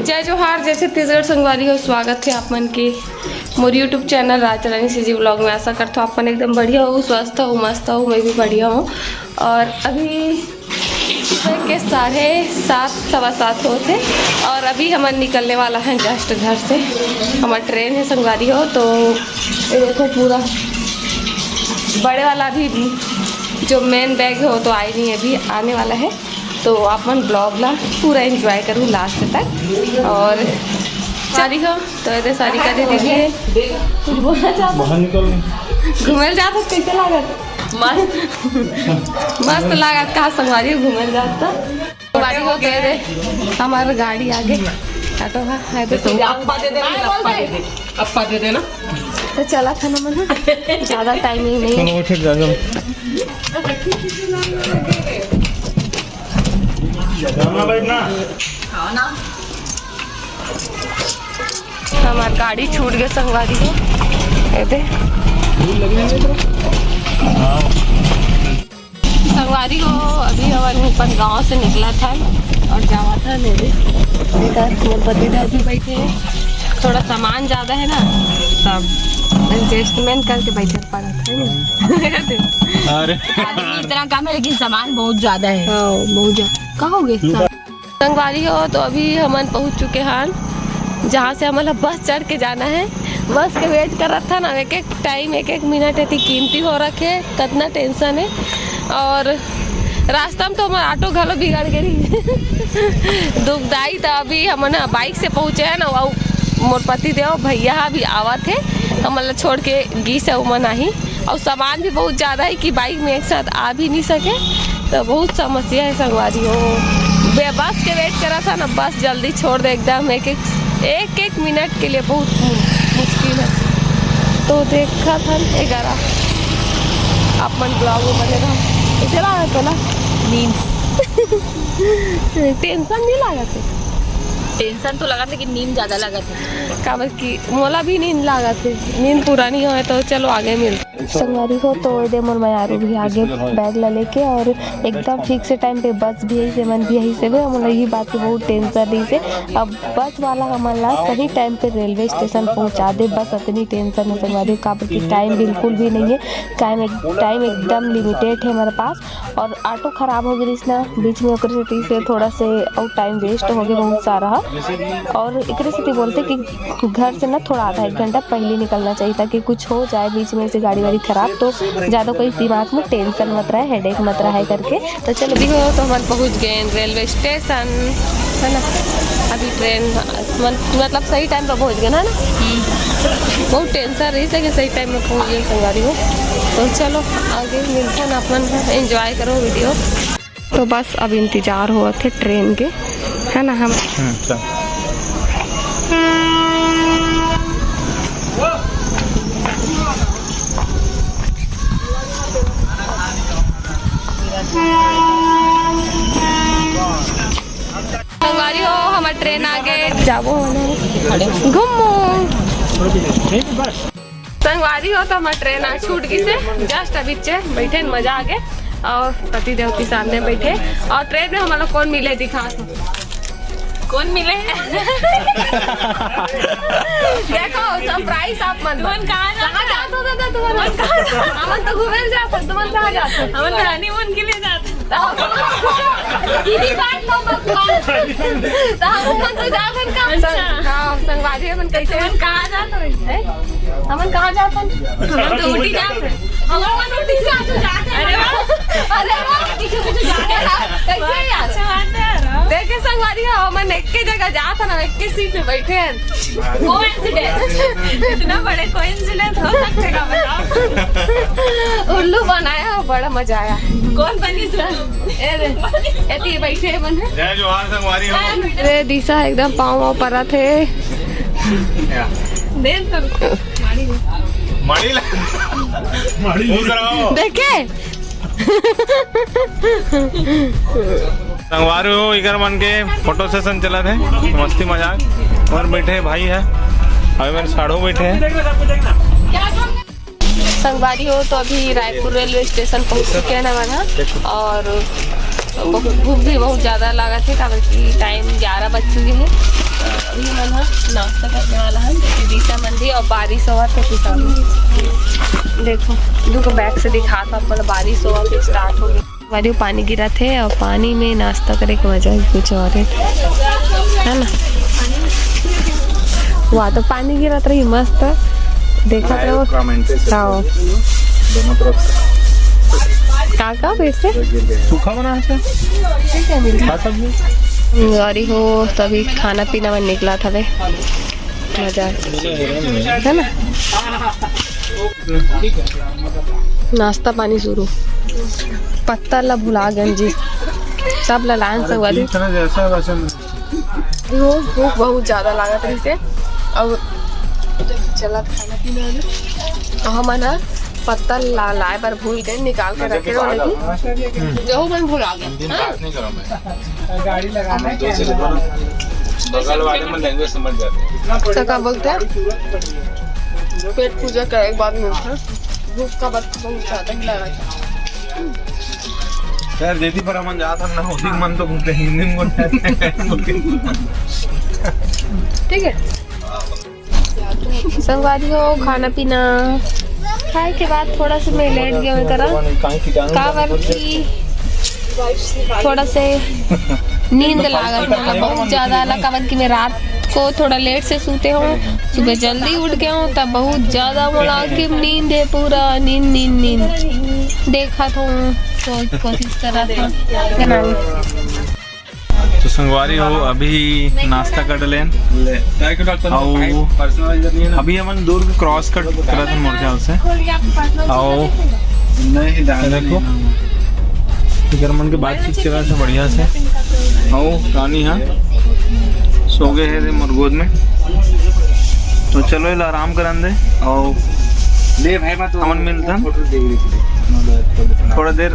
जय जोहार, जय छत्तीसगढ़ संगवारी हो। स्वागत है आप मन के मोर YouTube channel Raja Rani CG vlog में। आशा करता हूँ आप मन एकदम बढ़िया हो, स्वस्थ हो, मस्त हो। मैं भी बढ़िया हूँ। और अभी सुबह के 7:30 सवा 7 होते और अभी हम निकलने वाला है जस्ट घर से। हमारा ट्रेन है संगवारी हो। तो ये देखो पूरा बड़े वाला अभी जो मेन बैग है वो तो आई नहीं, अभी आने वाला है। तो आप मन ब्लॉग ला पूरा एंजॉय करूँ लास्ट तक। और सारी हो तो ये सारी का दे दीजिए। कुछ बोलना चाहते घूमने जाते कैसे लागत? मस्त लागत कहा संगवारी घूमने जाता संगवारी हो। तो हमारा गाड़ी आगे ऑटो है तो अप्पा दे देना तो चला था ना मन। ज़्यादा टाइमिंग नहीं हमारी गाड़ी छूट गई संगवारी हो। संगवारी हो अभी हमारे गांव से निकला था और जावा था मेरे पतिदेव भी बैठे हैं। थोड़ा सामान ज़्यादा है ना तब एडजस्टमेंट करके बैठे पड़ा था। अरे इतना कम है लेकिन सामान बहुत ज़्यादा है। बहुत ज़्यादा कहोगे संगवारी हो। तो अभी हम पहुंच चुके हैं जहाँ से हमारा बस चढ़ के जाना है। बस के वेट कर रहा था ना, एक एक टाइम एक एक मिनट इतनी कीमती हो रखे, कितना टेंशन है। और रास्ता में तो हमारा ऑटो घलो बिगड़ गई दुखदाई। तो अभी हम ना बाइक से पहुँचे हैं ना, वो मोर पति देव भैया भी आवा थे हम छोड़ के गी से उमन आई। और सामान भी बहुत ज़्यादा है कि बाइक में एक साथ आ भी नहीं सके। तो बहुत समस्या है संगवारी हो। बस के वेट करा था ना, बस जल्दी छोड़ दे एकदम एक एक मिनट के लिए बहुत मुश्किल है। तो देखा था 11 आप मन ब्लॉग में बनेगा इतना है ना नींद टेंशन नहीं लगा थे। टेंशन तो लगा लेकिन नींद ज़्यादा लगा था। काबर की मोला भी नींद लगा थे, नींद पूरा नहीं हो तो चलो आगे मिलते संगवारी हो। तो दे मोर मयारू भी आगे बैग ला लेके और एकदम फिक्स टाइम पे बस भी यही से मन भी यही से हम यही बात की बहुत टेंशन रही से। अब बस वाला हमारा सही टाइम पे रेलवे स्टेशन पहुंचा दे, बस इतनी टेंशन है संगवारी। काबर की टाइम बिल्कुल भी नहीं है, टाइम एकदम लिमिटेड है हमारे पास। और ऑटो खराब हो गई ना बीच में, से थोड़ा से और टाइम वेस्ट हो गया बहुत सारा। और एक से बोलते कि घर से ना थोड़ा आधा 1 घंटा पहले निकलना चाहिए ताकि कुछ हो जाए बीच में से गाड़ी वाड़ी खराब तो ज़्यादा कोई दिमाग में टेंशन मत रहा है, हेडेक मत रहा है करके। तो चलो भी हो तो हम पहुँच गए रेलवे स्टेशन है ना। अभी ट्रेन मतलब सही टाइम पर पहुँच गए ना। बहुत टेंशन रही है कि सही टाइम में पहुँच गए संगवारी हो। तो चलो आगे मिलते हैं, अपन एंजॉय करो वीडियो। तो बस अब इंतज़ार हुआ थे ट्रेन के है ना हम। संगवारी हो हमारा ट्रेन आ गए, जाबो घूमो संगवारी हो। तो हमारा ट्रेन आ छूट गई से जस्ट अभी बैठे मजा आ गए और पति देव के सामने बैठे। और ट्रेन में हमारा कौन मिले दिखा कौन मिले देखो सरप्राइज आप मन कहाँ जाते हो दादा? तुम तो घूमने जाते, तुम कहाँ जाते? हम तो हनीमून के लिए जाते। संगवारी हमन कैसे कहाँ जाते? हमन कहाँ जाते? हम तो उठी जाते। हमन उठी जाते। अरे वाह कैसे यार देखे संगवारी हो हमन एक के जगह जाता ना, एक के सीट में बैठे हैं। कोइंसिडेंस इतना बड़े कोइंसिडेंस हो सकते का बताओ। उल्लू बनाया बड़ा मजा आया। कौन बनी ऐसे बैठे मन है। जय जोहार संगवारी हो। अरे दिशा एकदम पाँव पड़ा थे देखे संगवारी हो इधर मन के फोटो सेशन चला थे, मस्ती मजाक। और बैठे भाई है अभी मेरे साढ़ो बैठे हैं। संगवारी हो तो अभी रायपुर रेलवे स्टेशन पहुंच चुके हैं ना वहाँ। और भूख भी बहुत ज़्यादा लगा थे क्योंकि टाइम 11 बज चुके हैं। अभी मन नाश्ता करने वाला है दिशा मंडी और बारिश हुआ तो किसान देखो दुख बैग से दिखा था मतलब बारिश हुआ फिर स्टार्ट हो गई वाली पानी गिरा थे और पानी में नाश्ता करे की मजा ही कुछ और है ना। वहाँ तो पानी गिरा रही मस्त देखा था का फिर से सूखा बना है गाड़ी हो तभी खाना पीना में निकला था वे मजा है ना। नाश्ता पानी शुरू पत्ता ला भुला गंजी सब लाइन से हुआ भूख बहुत ज्यादा लगा था इसे अब चला खाना पीना हम ना पत्ता लाए पर भूल गए निकाल के रखे लगी जो मैं भुला गया गाड़ी लगाना बगल वाले में लैंग्वेज समझ जाते तो क्या बोलते हैं पेट पूजा का एक बाद मिलता है भूख का बात बहुत ज्यादा ही लगा यार देती पर हम जाता ना होती मन तो घूमते हिंदी में ठीक है। संगवारी हो खाना पीना खाए के बाद थोड़ा सा मैं लेट गया मैं तरह कावर की थोड़ा से नींद लागत मतलब बहुत ज्यादा कावर की मैं रात को थोड़ा लेट से सोते हूँ सुबह जल्दी उठ गया हूँ तब बहुत ज्यादा बोला कि नींद है पूरा नींद नींद नींद देखा था सोच कोशिश कर रहा था। तो संगवारी हो अभी नाश्ता कर लें अभी हम दूर क्रॉस कर करा था मोर्चा से आओ देखो फिर मन के बातचीत चला था बढ़िया से आओ रानी हाँ सो गए है मुरगोद में तो चलो ये आराम करन दे और ले भाई मैं तो अमन मिलता थोड़ा देर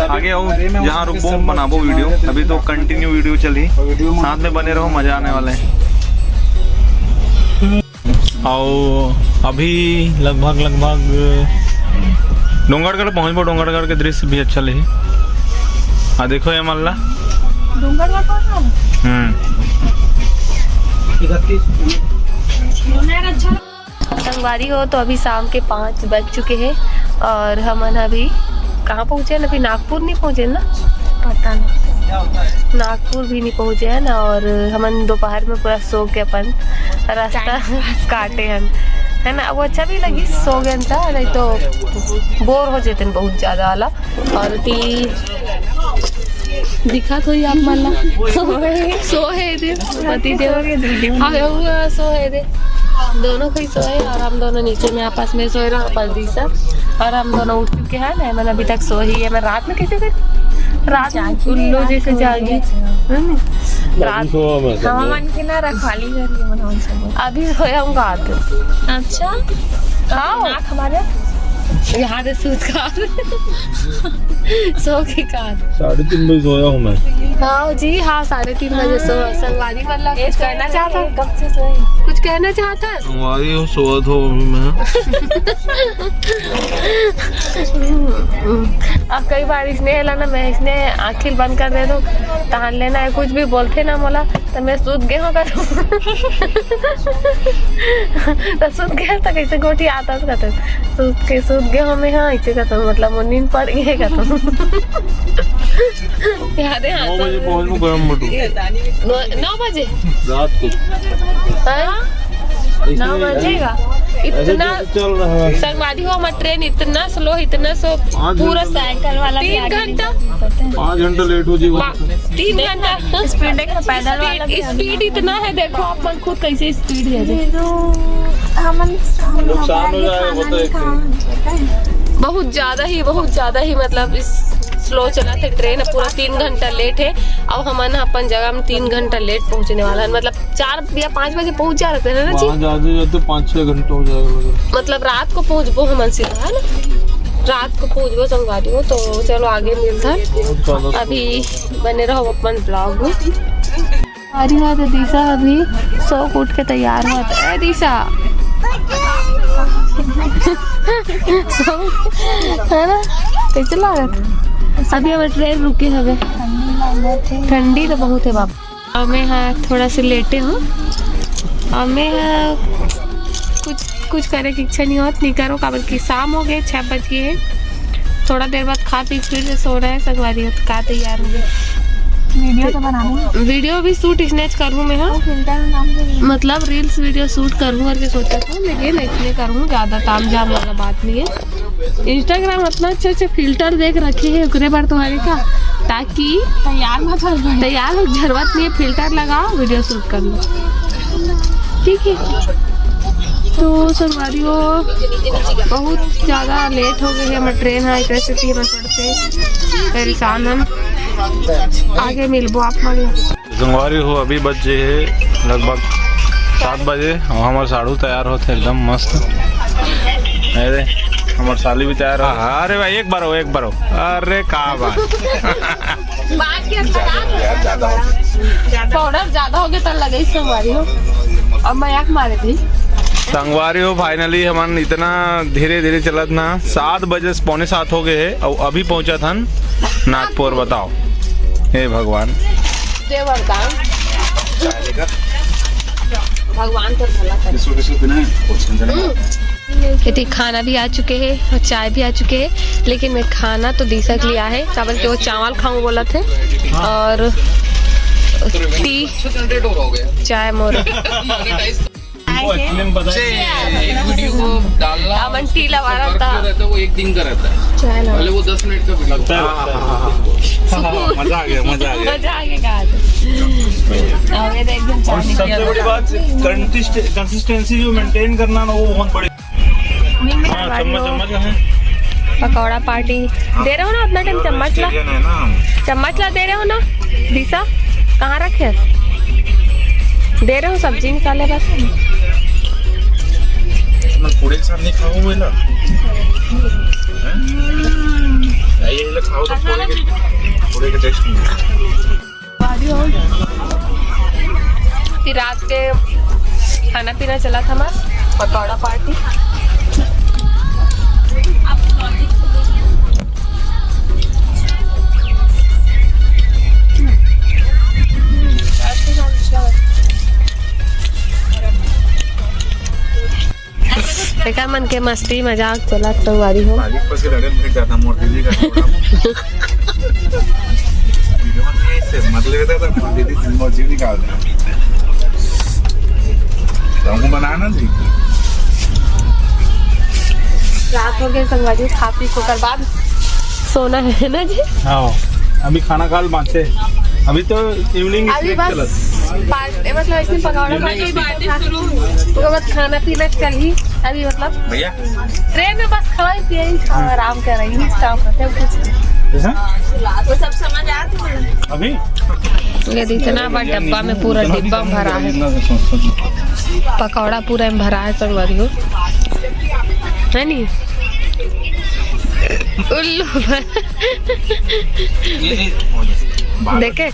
आगे आओ जहाँ रुको बनाबो वीडियो अभी तो कंटिन्यू वीडियो चली साथ में बने रहो मजा आने वाला है। और अभी लगभग डोंगरगढ़ पहुँच पो डोंगरगढ़ के दृश्य भी अच्छा लगी हाँ देखो ये मल्ला संगवारी हो तो अभी शाम के 5 बज चुके हैं और हम अभी कहाँ पहुँचे ना अभी नागपुर नहीं पहुँचे ना पता नहीं नागपुर भी नहीं पहुँचे हैं ना और हम दोपहर में पूरा सो के अपन रास्ता काटे हैं है ना वो अच्छा भी लगी सो गए था नहीं तो बोर हो जाते हैं बहुत ज़्यादा वाला और दिखा तो आप माला सो है दे पति देव हाँ सो है दे दोनों कहीं सोए और हम दोनों नीचे में आपस में सोए रहा पर दिशा और हम दोनों उठ चुके हैं ना मैंने अभी तक सो ही है मैं रात में कैसे कर रात उल्लू जैसे जागी रात मन के ना रखवाली कर अभी सोया हूँ अच्छा हाँ हमारे यहाँ से सूत का सो के कार 3:30 बजे सोया हूँ मैं हाँ जी हाँ 3:30 बजे सोया संगवारी वाला कुछ कहना चाहता कब से सोए कुछ कहना चाहता है संगवारी हो सोया था अभी मैं अब कई बार इसने हेला ना मैं इसने आँखें बंद कर दे दो तहान लेना है कुछ भी बोलते ना मोला तो मैं सूत गए हो कर तो सूत गए तो कैसे गोटी आता कहते सूत गए हो मैं हाँ ऐसे कहता मतलब वो नींद पड़ गई कहता याद है 9 बजे पहुँच गरम बटू 9 बजे रात को 9 बजेगा इतना चल रहा है संगवारी हो हमारा ट्रेन इतना स्लो पूरा साइकिल वाला 3 घंटा 5 घंटा लेट हो जाएगा 3 घंटा स्पीड पैदल वाला स्पीड इतना है देखो आप मन खुद कैसे स्पीड है नुकसान हो जाएगा वो तो एक बहुत ज्यादा ही मतलब इस स्लो चला था ट्रेन पूरा 3 घंटा लेट है अब हमारे अपन जगह में 3 घंटा लेट पहुंचने वाला है मतलब 4 या 5 बजे पहुंच जा रहे थे ना जी जाते 5-6 घंटे हो जाएगा मतलब रात को पहुंचबो हम सीधा है ना रात को पहुंचबो संगवारी हो तो चलो आगे मिलता अभी बने रहो अपन ब्लॉग में अरे हाँ तो दिशा अभी सो उठ के तैयार हुआ था दिशा है ना कैसे लगा अभी हमें ट्रेन रुके हवे, ठंडी तो बहुत है बाबा। हमें थोड़ा सा लेटे हो, हमें कुछ करे की इच्छा नहीं होती, नहीं करो काबर की शाम हो गए, 6 बज गए हैं। थोड़ा देर बाद खा पी फिर से सो रहे हैं संगवारी हो, तो का तैयार हो गए। वीडियो तो बनानी, वीडियो भी शूट स्नैच करूँ मैं, हाँ मतलब रील्स वीडियो शूट करूँ करके सोचा था, लेकिन इसलिए करूँ, ज़्यादा ताम जाम वाला बात नहीं है। इंस्टाग्राम इतना अच्छे फिल्टर देख रखे हैं उकरे बार तुम्हारे का, ताकि तैयार हो जरूरत नहीं है, फिल्टर लगा वीडियो शूट कर लो, ठीक है। तो संगवारी हो बहुत ज़्यादा लेट हो गई है, हमारी ट्रेन है इधर से 3 से परेशान हम, आगे मिलबो आप मगे। संगवारी हो अभी बजे है लगभग 7 बजे और हमारे साड़ू तैयार होते एकदम मस्त। अरे हमारे साली भी तैयार हो। अरे भाई एक बार हो अरे का बात पाउडर ज्यादा हो गया तो लगे संगवारी हो, अब मजाक मारे थी। संगवारी हो फाइनली हमान इतना धीरे धीरे चलत ना 7 बजे 6:45 हो गए है और अभी पहुंचा था नागपुर। बताओ हे भगवान, जय वरदान, भगवान तो भला करे। खेती खाना भी आ चुके हैं और चाय भी आ चुके हैं, लेकिन मैं खाना तो दिशक लिया है, काबल के वो चावल खाऊं बोला थे और टी चाय मोर वीडियो को डालना, अमन टी लगा रहा था, वो 1 दिन का रहता है, चाय लगा, पहले वो 10 मिनट का वीडियो। मजा आ गया मजा आ गया। एकदम सबसे बड़ी बात कंसिस्टेंसी जो मेंटेन करना ना, वो बहुत बड़ी। चम्मच है, पकौड़ा पार्टी दे रहे हो ना, उतना टाइम चम्मच ला दे रहे हो ना। दिशा कहाँ रखे दे रहे हो, सब्जी निकाले बस। पूरे के साथ नहीं खाओ बोला, ये खाओ तो पूरे के टेस्ट नहीं। फिर रात के खाना पीना चला था हमारा, पकौड़ा पार्टी। देखा मन के मस्ती मजाक चला संगवारी हो। बनाना जी रात हो गए संगवारी, खा पी को कर बाद सोना है ना जी। हाँ अभी खाना खा बांधते, अभी तो इवनिंग अभी बस मतलब इसमें पकौड़ा उसके बाद खाना पीना चल ही। अभी मतलब भैया ट्रेन में बस खाए पिए आराम कर रही है, वो सब समझ आता अभी ये इतना बड़ा डब्बा में पूरा डिब्बा भरा है, पकौड़ा पूरा में भरा है संगवारी हो, है नी उल्लू। देखे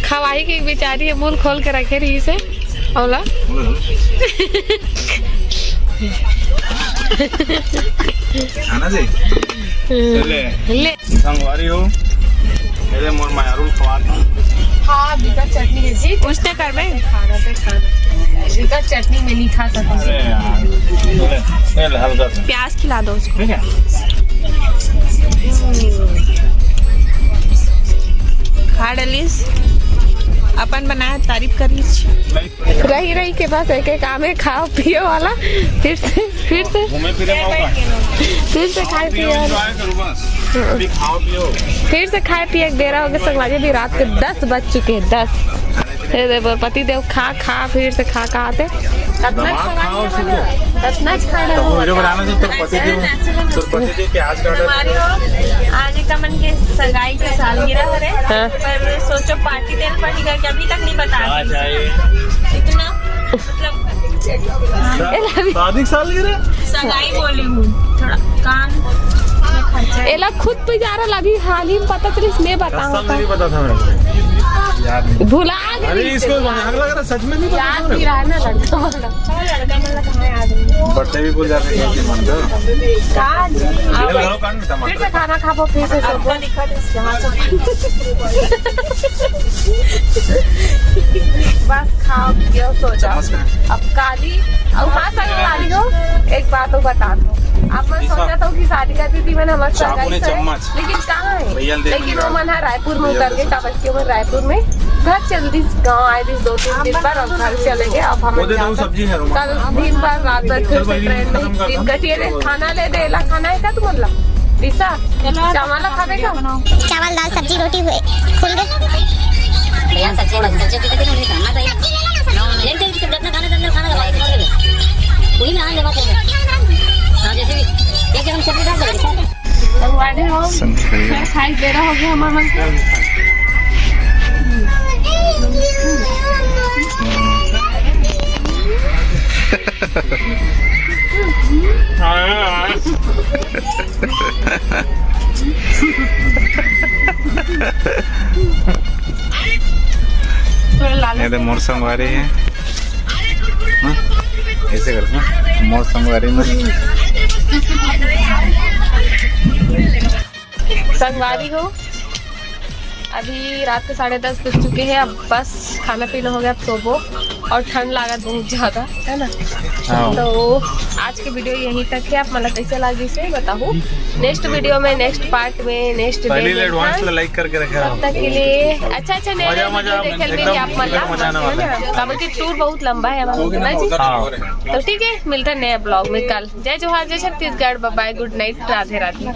खवाई की बेचारी है, मुंह खोल के रखे रही से औला। ले संगवारी हो मेरे मोर मायारू खवाता। हाँ बिका चटनी है जी, पूछते कर में खाना पे खाना बिका चटनी में नहीं खा सकते। अरे यार हल्का प्याज खिला दो उसको, ठीक है। खा डलिस, अपन बनाया तारीफ कर लीजिए। रही रही के पास एक काम है, खाओ पियो वाला, फिर से घूमे फिरे मौका, फिर से खाए पिए अभी खाओ पियो, फिर से खाए पिए दे रहा होगा संगवारी। भी रात के 10 बज चुके हैं, 10। पति देव खा फिर से खा आते आज कमन के सगाई के सालगिरह है, पर सोचो पार्टी देना पड़ेगा कि अभी तक नहीं बता इतना, मतलब सालगिरह सगाई बोली हूँ, थोड़ा काम एला खुद पे जा रहा, अभी हाल ही पता चली, मैं बताऊँ पता था मेरे भुला गए अरे इसको आग लग रहा सच में नहीं याद नहीं रहा है ना लड़का वाला। बर्थडे भी भूल जाते हैं फिर से खाना खा पो फिर से सो पो। बस खाओ पियो सो जाओ। अब काली अब हाँ संगवारी हो एक बात तो बता दो। आप मैं सोचा था कि शादी का दीदी मैंने हमारे सगाई से लेकिन कहाँ है। लेकिन वो मन है रायपुर में उतर के काबस्ती में रायपुर में घर चल दी गाँव आए दी 2-3 दिन बाद अब घर चले गए। अब हमें कल दिन भर रात भर फिर से ट्रेन में दिन कटिए रे खाना ले दे ला खाना है क्या तुम मतलब दिशा चावल खावे का चावल दाल सब्जी रोटी हुए खुल गए भैया सब्जी सब्जी कितने दिन में खाना चाहिए लेकिन कितना खाना खाना पूरी में आने बात है हां जैसे भी एक हम सब्जी डाल देंगे संगवारी हो फिर खाई दे रहा हो गया हमारा मन ये तो मोर संगवारी है ऐसे करते हैं मोर संगवारी में संगवारी हो अभी रात के 10:30 बज चुके हैं। अब बस खाना पीना हो गया अब सोबो और ठंड लागत बहुत ज्यादा है ना। तो आज की वीडियो यहीं तक है। आप मला कैसे लगी से बताओ। नेक्स्ट वीडियो में नेक्स्ट पार्ट में नेक्स्ट एडवांस लाइक करके रखे तब तक के लिए अच्छा नए देखे मिलेंगे आप मला काबल्कि टूर बहुत लंबा है हमारा ना जी। तो ठीक है मिलते हैं नए ब्लॉग में कल। जय जोहार जय Chhattisgarh bye bye good night Radhe Radhe.